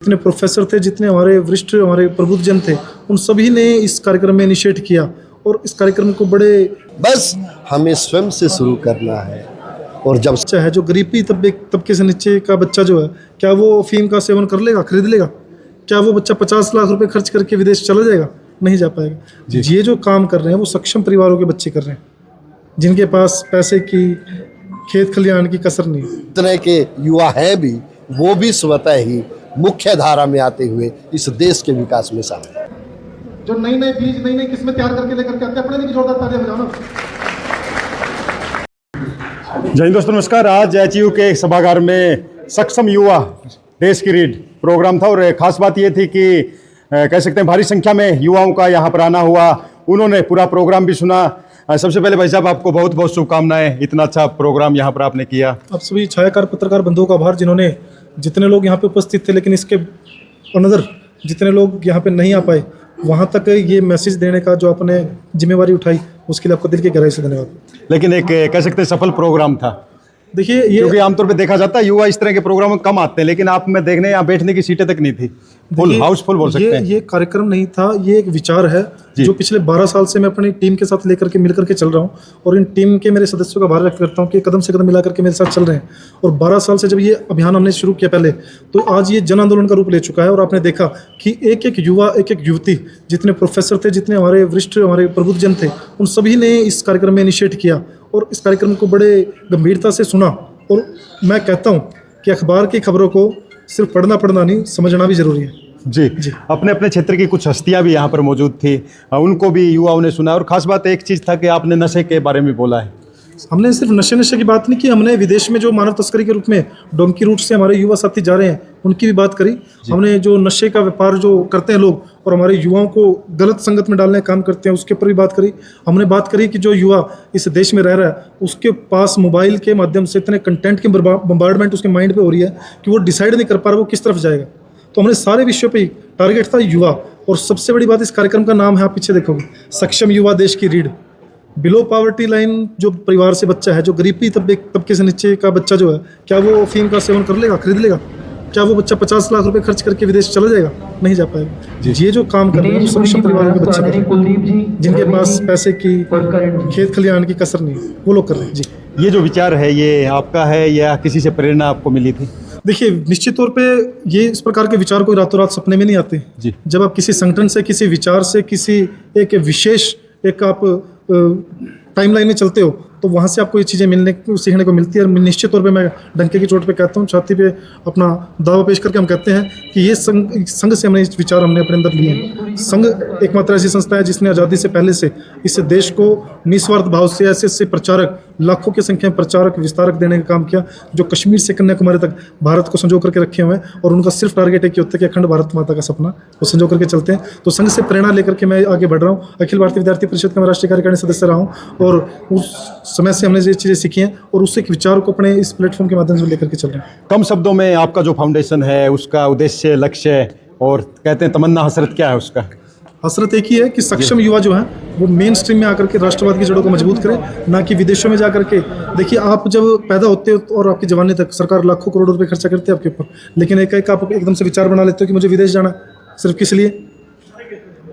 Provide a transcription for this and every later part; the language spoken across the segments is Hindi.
जितने प्रोफेसर थे, जितने हमारे वरिष्ठ हमारे प्रबुद्धजन थे, उन सभी ने इस कार्यक्रम में इनिशिएट किया और इस कार्यक्रम को बड़े बस हमें स्वयं से शुरू करना है। और जब बच्चा है जो गरीबी तबके से नीचे का बच्चा जो है, क्या वो अफीम का सेवन कर लेगा, खरीद लेगा? क्या वो बच्चा 50 लाख रुपए खर्च करके विदेश चला जाएगा? नहीं जा पाएगा। ये जो काम कर रहे हैं वो सक्षम परिवारों के बच्चे कर रहे हैं, जिनके पास पैसे की खेत खलिहान की कसर नहीं है। तरह के युवा हैं भी, वो भी स्वतः ही मुख्य धारा में आते हुए इस देश के विकास में शामिल हैं। जो नई नई बीज नई नई किस्में तैयार करके लेकर के आते हैं, अपने की जोरदार तालियां बजाओ ना। जय हिंद दोस्तों, नमस्कार। आज एचयू के सभागार में सक्षम युवा देश की रीढ़ प्रोग्राम था और खास बात ये थी कि कह सकते हैं भारी संख्या में युवाओं का यहाँ पर आना हुआ। उन्होंने पूरा प्रोग्राम भी सुना। सबसे पहले भाई साहब, आपको बहुत बहुत शुभकामनाएं, इतना अच्छा प्रोग्राम यहाँ पर आपने किया। आप सभी छायाकार पत्रकार बंधुओं का आभार, जिन्होंने जितने लोग यहाँ पे उपस्थित थे, लेकिन इसके अनदर जितने लोग यहाँ पे नहीं आ पाए, वहाँ तक ये मैसेज देने का जो आपने जिम्मेवारी उठाई, उसके लिए आपको दिल की गहराई से धन्यवाद। लेकिन एक कह सकते हैं सफल प्रोग्राम था। देखिए, ये क्योंकि आमतौर पे देखा जाता है युवा इस तरह के प्रोग्राम में कम आते हैं, लेकिन आप में देखने यहाँ बैठने की सीटें तक नहीं थी। फुल हाउसफुल बोल सकते हैं। ये कार्यक्रम नहीं था, ये एक विचार है जो पिछले 12 साल से मैं अपनी टीम के साथ लेकर के मिलकर के चल रहा हूँ, और इन टीम के मेरे सदस्यों का आभार व्यक्त करता हूँ कि कदम से कदम मिला करके मेरे साथ चल रहे हैं। और 12 साल से जब ये अभियान हमने शुरू किया पहले, तो आज ये जन आंदोलन का रूप ले चुका है। और आपने देखा कि एक एक युवा, एक एक युवती, जितने प्रोफेसर थे, जितने हमारे वरिष्ठ हमारे प्रबुद्धजन थे, उन सभी ने इस कार्यक्रम में इनिशिएट किया और इस कार्यक्रम को बड़े गंभीरता से सुना। और मैं कहता हूँ कि अखबार की खबरों को सिर्फ पढ़ना नहीं, समझना भी जरूरी है। जी, अपने अपने क्षेत्र की कुछ हस्तियां भी यहाँ पर मौजूद थी, उनको भी युवाओं ने सुना। और खास बात एक चीज़ था कि आपने नशे के बारे में बोला है। हमने सिर्फ नशे की बात नहीं की, हमने विदेश में जो मानव तस्करी के रूप में डोंकी रूट से हमारे युवा साथी जा रहे हैं, उनकी भी बात करी। हमने जो नशे का व्यापार जो करते हैं लोग और हमारे युवाओं को गलत संगत में डालने का काम करते हैं, उसके ऊपर भी बात करी। हमने बात करी कि जो युवा इस देश में रह रहा है, उसके पास मोबाइल के माध्यम से इतने कंटेंट की बम्बार्डमेंट उसके माइंड पे हो रही है कि वो डिसाइड नहीं कर पा रहा वो किस तरफ जाएगा। तो हमने सारे विषयों पे टारगेट था युवा। और सबसे बड़ी बात, इस कार्यक्रम का नाम है, आप पीछे देखोगे, सक्षम युवा देश की रीढ़। बिलो पॉवर्टी लाइन जो परिवार से बच्चा है, जो गरीबी तबके से नीचे का बच्चा जो है, क्या वो अफीम का सेवन कर लेगा, खरीद लेगा? क्या वो बच्चा 50 लाख रुपए खर्च करके विदेश चला जाएगा? नहीं जा पाएगा। ये जो काम कर रहे हैं वो सक्षम परिवारों के बच्चे कर रहे हैं, जिनके पास पैसे की खेत खलिहान की कसर नहीं है, वो लोग कर रहे हैं। जी, ये जो विचार है ये आपका है या किसी से प्रेरणा आपको मिली थी? देखिए, निश्चित तौर पे ये इस प्रकार के विचार कोई रातों रात सपने में नहीं आते जी। जब आप किसी संगठन से, किसी विचार से, किसी एक विशेष एक आप टाइमलाइन में चलते हो, तो वहाँ से आपको ये चीज़ें सीखने को मिलती है। और निश्चित तौर पे मैं डंके की चोट पे कहता हूँ, छाती पे अपना दावा पेश करके हम कहते हैं कि ये संघ से हमने विचार हमने अपने अंदर लिए हैं। संघ एकमात्र ऐसी संस्था है जिसने आज़ादी से पहले से इस देश को निस्वार्थ भाव से ऐसे प्रचारक, लाखों की संख्या में प्रचारक, विस्तारक देने का काम किया, जो कश्मीर से कन्याकुमारी तक भारत को संजो करके रखे हुए हैं। और उनका सिर्फ टारगेट एक ही होता है कि अखंड भारत माता का सपना वो संजो करके चलते हैं। तो संघ से प्रेरणा लेकर के मैं आगे बढ़ रहा हूँ। अखिल भारतीय विद्यार्थी परिषद का मैं राष्ट्रीय कार्यकारिणी सदस्य रहा हूँ, और उस समय से हमने ये चीज़ें सीखी हैं और उससे विचार को अपने इस प्लेटफॉर्म के माध्यम से लेकर के चल रहे हैं। कम शब्दों में आपका जो फाउंडेशन है, उसका उद्देश्य, लक्ष्य और कहते हैं तमन्ना, हसरत क्या है उसका? हसरत एक ही है कि सक्षम युवा जो है वो मेन स्ट्रीम में आकर के राष्ट्रवाद की जड़ों को मजबूत करें, ना कि विदेशों में जा करके। देखिए, आप जब पैदा होते हो और आपकी जवानी तक सरकार लाखों करोड़ों रुपए खर्चा करती है आपके ऊपर, लेकिन एक आप एकदम से विचार बना लेते हो कि मुझे विदेश जाना, सिर्फ किस लिए?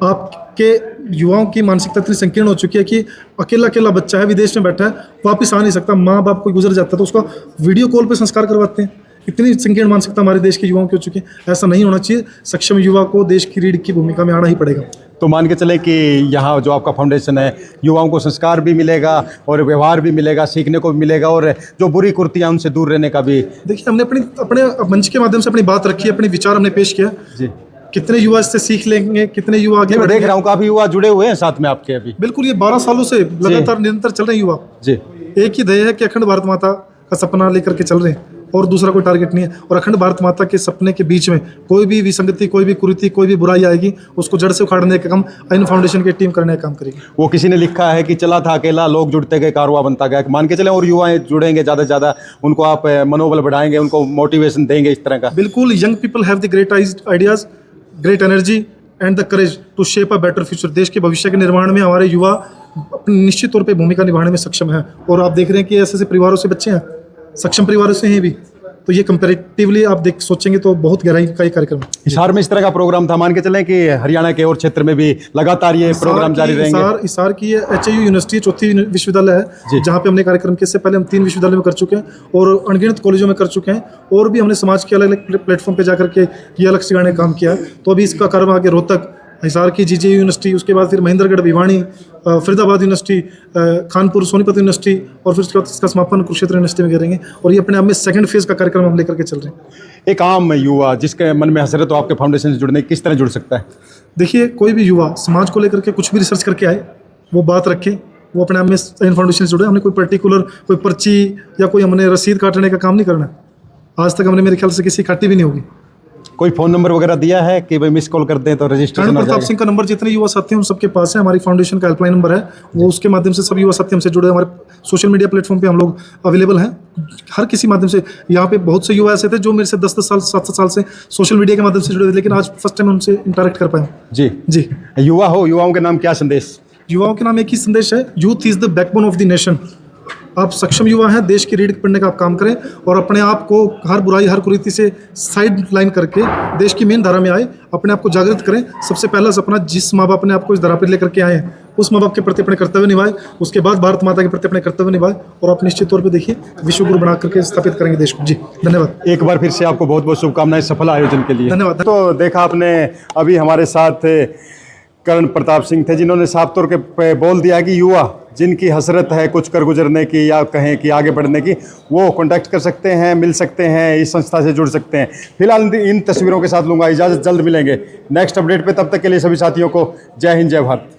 आपके युवाओं की मानसिकता इतनी संकीर्ण हो चुकी है कि अकेला बच्चा है, विदेश में बैठा है, वापस आ नहीं सकता, माँ बाप कोई गुजर जाता है तो उसका वीडियो कॉल पे संस्कार करवाते हैं। इतनी संकीर्ण मानसिकता हमारे देश के युवाओं की हो चुकी है। ऐसा नहीं होना चाहिए। सक्षम युवा को देश की रीढ़ की भूमिका में आना ही पड़ेगा। तो मान के चले कि यहाँ जो आपका फाउंडेशन है, युवाओं को संस्कार भी मिलेगा और व्यवहार भी मिलेगा, सीखने को भी मिलेगा, और जो बुरी कुर्तियाँ उनसे दूर रहने का भी। देखिए, हमने अपने मंच के माध्यम से अपनी बात रखी, अपने विचार हमने पेश किया जी। कितने युवा इससे सीख लेंगे, कितने युवा आगे? मैं देख रहा हूँ काफी युवा जुड़े हुए हैं साथ में आपके अभी। बिल्कुल, ये 12 सालों से लगातार निरंतर चल रहे हैं युवा जी। एक ही ध्येय है कि अखंड भारत माता का सपना लेकर के चल रहे हैं, और दूसरा कोई टारगेट नहीं है। और अखंड भारत माता के सपने के बीच में कोई भी विसंगति, कोई भी कुरीति, कोई भी बुराई आएगी, उसको जड़ से उखाड़ने का काम इन फाउंडेशन की टीम करने का काम करेगी। वो किसी ने लिखा है कि चला था अकेला, लोग जुड़ते गए, कारवां बनता गया। मान के चले और युवा जुड़ेंगे ज़्यादा से ज़्यादा, उनको आप मनोबल बढ़ाएंगे, उनको मोटिवेशन देंगे इस तरह का। बिल्कुल, young people have the great ideas, great energy and the courage to shape a better future. देश के भविष्य के निर्माण में हमारे युवा निश्चित तौर पे भूमिका निभाने में सक्षम है। और आप देख रहे हैं कि ऐसे परिवारों से बच्चे हैं, सक्षम परिवारों से हैं भी, तो ये कंपेरेटिवली आप देख सोचेंगे तो बहुत गहराई का ये कार्यक्रम है। हिसार में इस तरह का प्रोग्राम था, मान के चलें कि हरियाणा के और क्षेत्र में भी लगातार ये प्रोग्राम जारी रहेंगे। हिसार की ये HIU यूनिवर्सिटी चौथी विश्वविद्यालय है जहाँ पे हमने कार्यक्रम किए। इससे पहले हम 3 विश्वविद्यालय में कर चुके हैं और अनगिनत कॉलेजों में कर चुके हैं, और भी हमने समाज के अलग अलग प्लेटफॉर्म पे जाकर के ये अलग सिखाने का काम किया है। तो अभी इसका कार्यक्रम आगे रोहतक, हिसार की GJU यूनिवर्सिटी, उसके बाद फिर महेंद्रगढ़, भिवानी, फरीदाबाद यूनिवर्सिटी, कानपुर, सोनीपत यूनिवर्सिटी, और फिर उसके बाद इसका समापन कुरुक्षेत्र यूनिवर्सिटी में करेंगे। और ये अपने आप में सेकंड फेज का कार्यक्रम हम लेकर के चल रहे हैं। एक आम युवा जिसके मन में हसरत हो आपके फाउंडेशन से जुड़ने, किस तरह जुड़ सकता है? देखिए, कोई भी युवा समाज को लेकर के कुछ भी रिसर्च करके आए, वो बात रखे, वो अपने आप में इन फाउंडेशन से जुड़े। हमने कोई पर्टिकुलर कोई पर्ची या कोई हमने रसीद काटने का काम नहीं करना। आज तक हमने मेरे ख्याल से किसी काटी भी नहीं होगी। कोई फ़ोन नंबर वगैरह दिया है कि भाई मिस कॉल कर दें तो रजिस्ट्रेशन कर्नल हो प्रताप जाएगा? सिंह का नंबर जितने युवा साथी हैं उन सबके पास है। हमारी फाउंडेशन का हेल्पलाइन नंबर है, वो उसके माध्यम से सब युवा साथी हमसे जुड़े। हमारे सोशल मीडिया प्लेटफॉर्म पे हम लोग अवेलेबल हैं हर किसी माध्यम से। यहाँ पे बहुत से युवा ऐसे थे जो मेरे से 10-10 साल 7-7 साल से सोशल मीडिया के माध्यम से जुड़े थे, लेकिन आज फर्स्ट टाइम उनसे इंटरेक्ट कर पाए। जी जी, युवा हो, युवाओं के नाम क्या संदेश? युवाओं के नाम एक ही संदेश है, youth is the backbone of the nation. आप सक्षम युवा हैं, देश की रीढ़ पढ़ने का आप काम करें और अपने आप को हर बुराई हर कुरीति से साइड लाइन करके देश की मेन धारा में आए, अपने आप को जागृत करें। सबसे पहला सपना, जिस माँ बाप ने आपको इस धरा पर लेकर के आए हैं उस माँ बाप के प्रति अपने कर्तव्य निभाए, उसके बाद भारत माता के प्रति अपने कर्तव्य निभाए, और आप निश्चित तौर पर देखिए विश्व गुरु बना करके स्थापित करेंगे देश को। जी धन्यवाद। एक बार फिर से आपको बहुत बहुत शुभकामनाएं सफल आयोजन के लिए। धन्यवाद। तो देखा आपने, अभी हमारे साथ कर्नल प्रताप सिंह थे जिन्होंने साफ तौर पे बोल दिया कि युवा जिनकी हसरत है कुछ कर गुजरने की या कहें कि आगे बढ़ने की, वो कांटेक्ट कर सकते हैं, मिल सकते हैं, इस संस्था से जुड़ सकते हैं। फिलहाल इन तस्वीरों के साथ लूँगा इजाज़त, जल्द मिलेंगे नेक्स्ट अपडेट पे। तब तक के लिए सभी साथियों को जय हिंद, जय भारत।